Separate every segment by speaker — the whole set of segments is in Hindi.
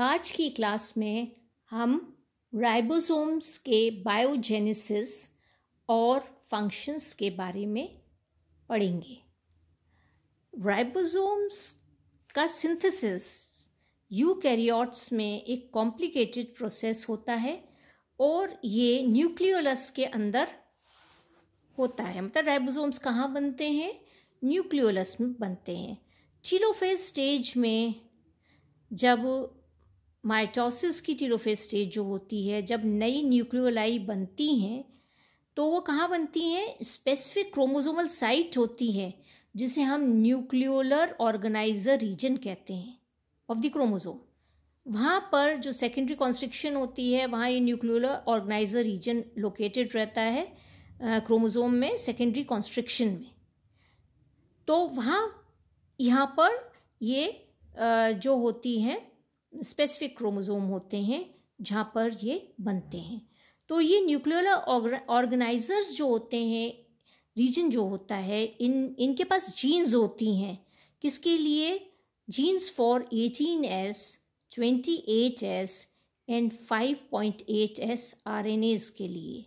Speaker 1: आज की क्लास में हम राइबोसोम्स के बायोजेनेसिस और फंक्शंस के बारे में पढ़ेंगे। राइबोसोम्स का सिंथेसिस यूकैरियोट्स में एक कॉम्प्लिकेटेड प्रोसेस होता है और ये न्यूक्लियोलस के अंदर होता है। मतलब राइबोसोम्स कहाँ बनते हैं? न्यूक्लियोलस में बनते हैं। टीलोफेज स्टेज में जब माइटोसिस की टीलोफेज स्टेज जो होती है, जब नई न्यूक्लियोलाई बनती हैं तो वो कहाँ बनती हैं? स्पेसिफिक क्रोमोसोमल साइट होती है जिसे हम न्यूक्लियोलर ऑर्गेनाइजर रीजन कहते हैं ऑफ द क्रोमोसोम। वहाँ पर जो सेकेंडरी कॉन्स्ट्रिक्शन होती है वहाँ ये न्यूक्लियोलर ऑर्गेनाइजर रीजन लोकेटेड रहता है क्रोमोसोम में, सेकेंडरी कॉन्स्ट्रिक्शन में। तो वहाँ यहाँ पर ये जो होती हैं स्पेसिफिक क्रोमोसोम होते हैं जहाँ पर ये बनते हैं। तो ये न्यूक्लियोलर ऑर्गेनाइजर्स जो होते हैं, रीजन जो होता है, इनके पास जीन्स होती हैं। किसके लिए? Genes for 18S, 28S and 5.8S RNAs के लिए।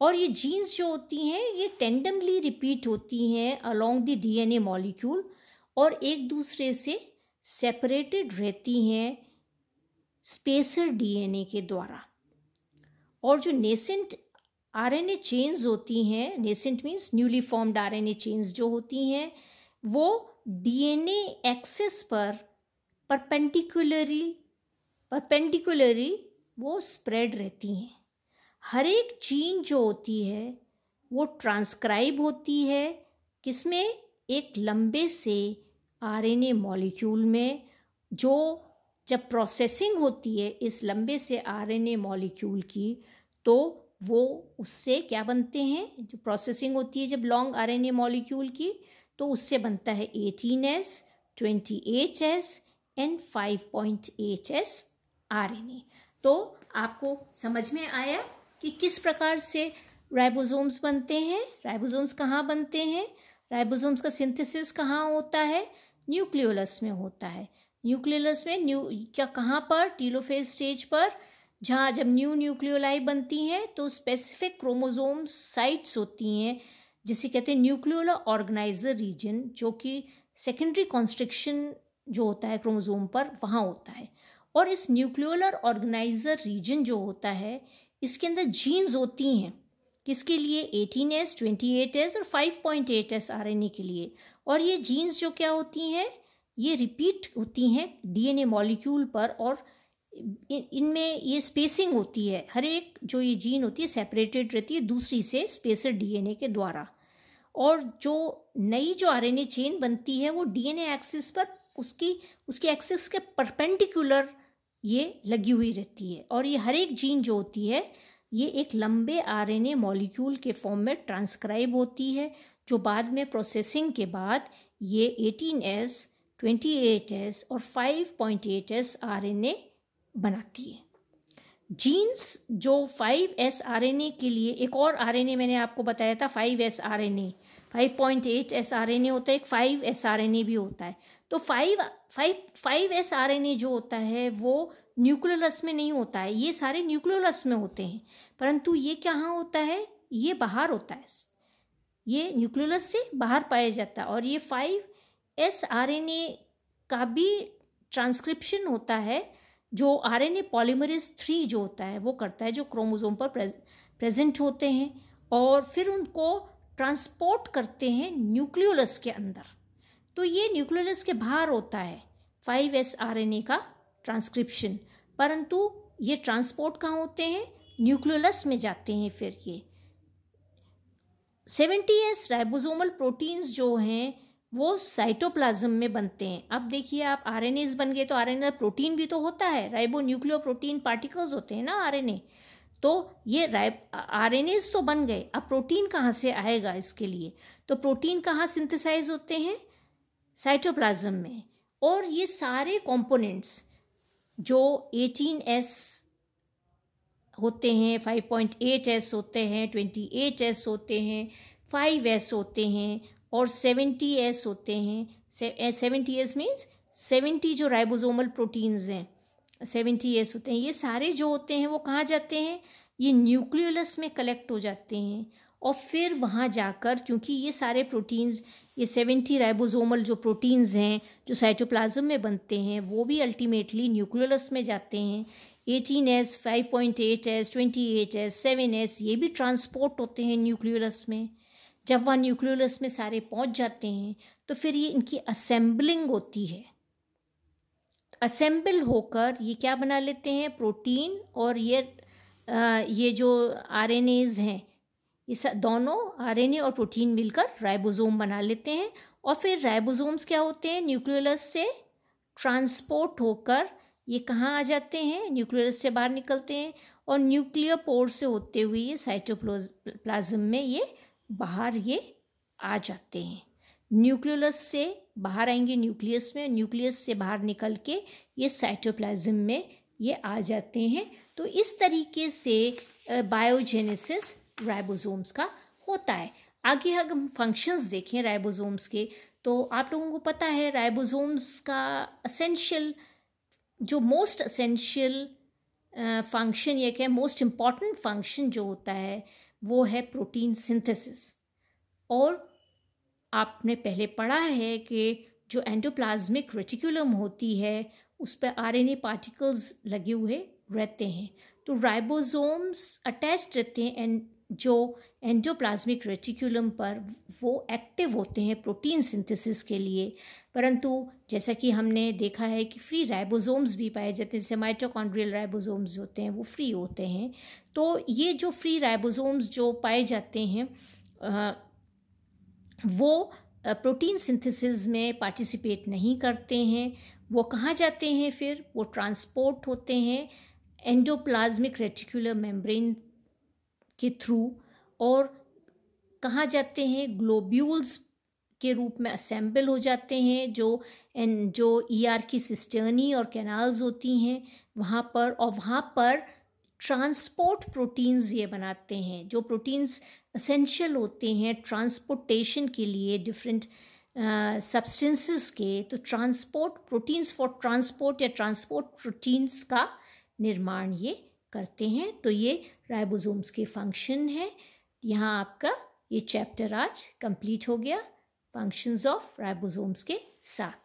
Speaker 1: और ये जीन्स जो होती हैं ये टेंडमली रिपीट होती हैं अलोंग द DNA मॉलिक्यूल और एक दूसरे से सेपरेटेड रहती हैं स्पेसर DNA के द्वारा। और जो नेसेंट RNA चेन्स होती हैं, nascent means newly formed RNA chains जो होती हैं, वो DNA एक्सिस पर परपेंडिकुलरी वो स्प्रेड रहती हैं। हर एक जीन जो होती है वो ट्रांसक्राइब होती है किसमें? एक लंबे से RNA मॉलिक्यूल में, जो जब प्रोसेसिंग होती है इस लंबे से RNA मॉलिक्यूल की, तो वो उससे क्या बनते हैं? जो प्रोसेसिंग होती है जब लॉन्ग RNA मॉलिक्यूल की, तो उससे बनता है 18S, 28S and 5.8S RNA। तो आपको समझ में आया कि किस प्रकार से राइबोसोम्स बनते हैं। राइबोसोम्स कहाँ बनते हैं? राइबोसोम्स का सिंथेसिस कहाँ होता है? न्यूक्लियोलस में होता है। न्यूक्लियोलस में कहाँ पर? टीलोफेज स्टेज पर, जहाँ जब न्यू न्यूक्लियोलाई बनती हैं तो स्पेसिफिक क्रोमोसोम साइट्स होती हैं जिसे कहते हैं न्यूक्लियोलर ऑर्गेनाइजर रीजन, जो कि सेकेंडरी कॉन्स्ट्रिक्शन जो होता है क्रोमोसोम पर वहाँ होता है। और इस न्यूक्लियोलर ऑर्गेनाइजर रीजन जो होता है इसके अंदर जीन्स होती हैं। किसके लिए? 18S, 28S और 5.8S RNA के लिए। और ये जीन्स जो क्या होती हैं, ये रिपीट होती हैं DNA मॉलिक्यूल पर और इनमें ये स्पेसिंग होती है। हर एक जो ये जीन होती है सेपरेटेड रहती है दूसरी से स्पेसर DNA के द्वारा। और जो नई जो RNA चेन बनती है वो DNA एक्सिस पर उसकी एक्सिस के परपेंडिकुलर ये लगी हुई रहती है। और ये हर एक जीन जो होती है ये एक लंबे RNA मॉलिक्यूल के फॉर्म में ट्रांसक्राइब होती है, जो बाद में प्रोसेसिंग के बाद ये 18S, 28S और 5.8S RNA बनाती है। जीन्स जो 5S RNA के लिए, एक और RNA मैंने आपको बताया था 5S RNA, 5.8S RNA होता है, एक 5S RNA भी होता है। तो 5S RNA जो होता है वो न्यूक्लियोलस में नहीं होता है, ये सारे न्यूक्लियोलस में होते हैं, परंतु ये कहाँ होता है? ये बाहर होता है, ये न्यूक्लियोलस से बाहर पाया जाता है। और ये 5S RNA का भी ट्रांसक्रिप्शन होता है जो RNA पॉलीमरेज 3 जो होता है वो करता है, जो क्रोमोसोम पर प्रेजेंट होते हैं और फिर उनको ट्रांसपोर्ट करते हैं न्यूक्लियोलस के अंदर। तो ये न्यूक्लियोलस के बाहर होता है 5S RNA का ट्रांसक्रिप्शन, परंतु ये ट्रांसपोर्ट कहाँ होते हैं? न्यूक्लियोलस में जाते हैं। फिर ये 70S राइबोसोमल प्रोटीन्स जो हैं वो साइटोप्लाज्म में बनते हैं। अब देखिए आप, RNAs बन गए तो RNA प्रोटीन भी तो होता है, राइबो न्यूक्लियो प्रोटीन पार्टिकल्स होते हैं ना RNA। तो ये RNAs तो बन गए, अब प्रोटीन कहाँ से आएगा इसके लिए? तो प्रोटीन कहाँ सिंथेसाइज होते हैं? साइटोप्लाज्म में। और ये सारे कंपोनेंट्स जो 18S होते हैं, 5.8S होते हैं, 28S होते हैं, 5S होते हैं और 70S होते हैं। 70S मीन्स 70 जो राइबोसोमल प्रोटीन्स हैं 70S होते हैं, ये सारे जो होते हैं वो कहाँ जाते हैं, ये न्यूक्लियोलस में कलेक्ट हो जाते हैं और फिर वहाँ जाकर, क्योंकि ये सारे प्रोटीन्स, ये 70 राइबोसोमल जो प्रोटीन्स हैं जो साइटोप्लाज्म में बनते हैं वो भी अल्टीमेटली न्यूक्लियोलस में जाते हैं। 18S, 5.8S, 28S, 7S ये भी ट्रांसपोर्ट होते हैं न्यूक्लियोलस में। जब वह न्यूक्लियोलस में सारे पहुँच जाते हैं तो फिर ये इनकी असेंबलिंग होती है। असेंबल होकर ये क्या बना लेते हैं, प्रोटीन, और ये जो RNAs हैं, ये दोनों RNA और प्रोटीन मिलकर राइबोसोम बना लेते हैं। और फिर राइबोसोम्स क्या होते हैं, न्यूक्लियोलस से ट्रांसपोर्ट होकर ये कहाँ आ जाते हैं, न्यूक्लियोलस से बाहर निकलते हैं और न्यूक्लियर पोर से होते हुए ये साइटोप्लाज्म में ये बाहर ये आ जाते हैं। न्यूक्लियोलस से बाहर आएंगे न्यूक्लियस में, न्यूक्लियस से बाहर निकल के ये साइटोप्लाज्म में ये आ जाते हैं। तो इस तरीके से बायोजेनेसिस राइबोसोम्स का होता है। आगे अगर हम फंक्शंस देखें राइबोसोम्स के, तो आप लोगों को पता है राइबोसोम्स का असेंशियल, जो मोस्ट असेंशियल फंक्शन, ये क्या मोस्ट इम्पॉर्टेंट फंक्शन जो होता है वो है प्रोटीन सिंथेसिस। और आपने पहले पढ़ा है कि जो एंडोप्लाज्मिक रेटिकुलम होती है उस पर RNA पार्टिकल्स लगे हुए रहते हैं। तो राइबोसोम्स अटैच्ड रहते हैं जो एंडोप्लाज्मिक रेटिकुलम पर, वो एक्टिव होते हैं प्रोटीन सिंथेसिस के लिए। परंतु जैसा कि हमने देखा है कि फ्री राइबोसोम्स भी पाए जाते हैं, जैसे माइटोकॉन्ड्रियल राइबोसोम्स होते हैं वो फ्री होते हैं। तो ये जो फ्री राइबोसोम्स जो पाए जाते हैं वो प्रोटीन सिंथेसिस में पार्टिसिपेट नहीं करते हैं। वो कहाँ जाते हैं, फिर वो ट्रांसपोर्ट होते हैं एंडोप्लाज्मिक रेटिकुलर मेम्ब्रेन के थ्रू, और कहाँ जाते हैं, ग्लोब्यूल्स के रूप में असेंबल हो जाते हैं जो ER की सिस्टर्नी और कैनाल्स होती हैं वहाँ पर, और वहाँ पर ट्रांसपोर्ट प्रोटीन्स ये बनाते हैं। जो प्रोटीन्स असेंशियल होते हैं ट्रांसपोर्टेशन के लिए डिफरेंट सब्सटेंसेस के, तो ट्रांसपोर्ट प्रोटीन्स फॉर ट्रांसपोर्ट या ट्रांसपोर्ट प्रोटीन्स का निर्माण ये करते हैं। तो ये राइबोसोम्स के फंक्शन है। यहाँ आपका ये चैप्टर आज कंप्लीट हो गया फंक्शंस ऑफ राइबोसोम्स के साथ।